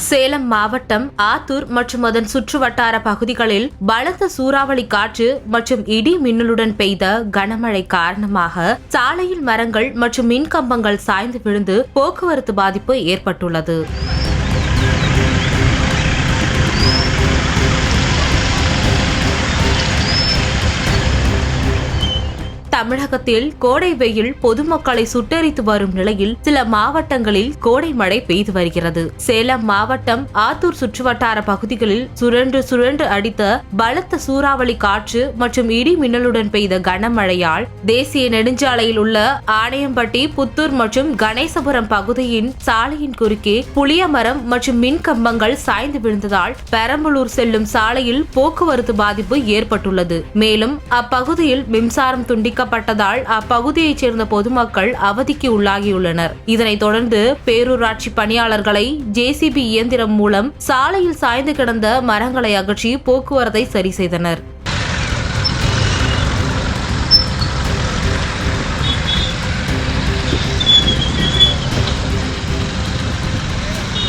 சேலம் மாவட்டம் ஆத்தூர் மற்றும் அதன் சுற்றுவட்டார பகுதிகளில் பலத்த சூறாவளி காற்று மற்றும் இடி மின்னலுடன் பெய்த கனமழை காரணமாக சாலையில் மரங்கள் மற்றும் மின் கம்பங்கள் சாய்ந்து விழுந்து போக்குவரத்து பாதிப்பு ஏற்பட்டுள்ளது. தமிழகத்தில் கோடை வெயில் பொதுமக்களை சுட்டெரித்து வரும் நிலையில் சில மாவட்டங்களில் கோடை மழை பெய்து வருகிறது. சேலம் மாவட்டம் ஆத்தூர் சுற்றுவட்டார பகுதிகளில் சுழன்று அடித்த பலத்த சூறாவளி காற்று மற்றும் இடி மின்னலுடன் பெய்த கனமழையால் தேசிய நெடுஞ்சாலையில் உள்ள ஆணையம்பட்டி, புத்தூர் மற்றும் கணேசபுரம் பகுதியின் சாலையின் குறுக்கே புளியமரம் மற்றும் மின் கம்பங்கள் சாய்ந்து விழுந்ததால் பெரம்பலூர் செல்லும் சாலையில் போக்குவரத்து பாதிப்பு ஏற்பட்டுள்ளது. மேலும் அப்பகுதியில் மின்சாரம் துண்டிக்க அப்பகுதியைச் சேர்ந்த பொதுமக்கள் அவதிக்கு உள்ளாகியுள்ளனர். இதனைத் தொடர்ந்து பேரூராட்சி பணியாளர்களை JCB இயந்திரம் மூலம் சாலையில் சாய்ந்து கிடந்த மரங்களை அகற்றி போக்குவரத்தை சரி செய்தனர்.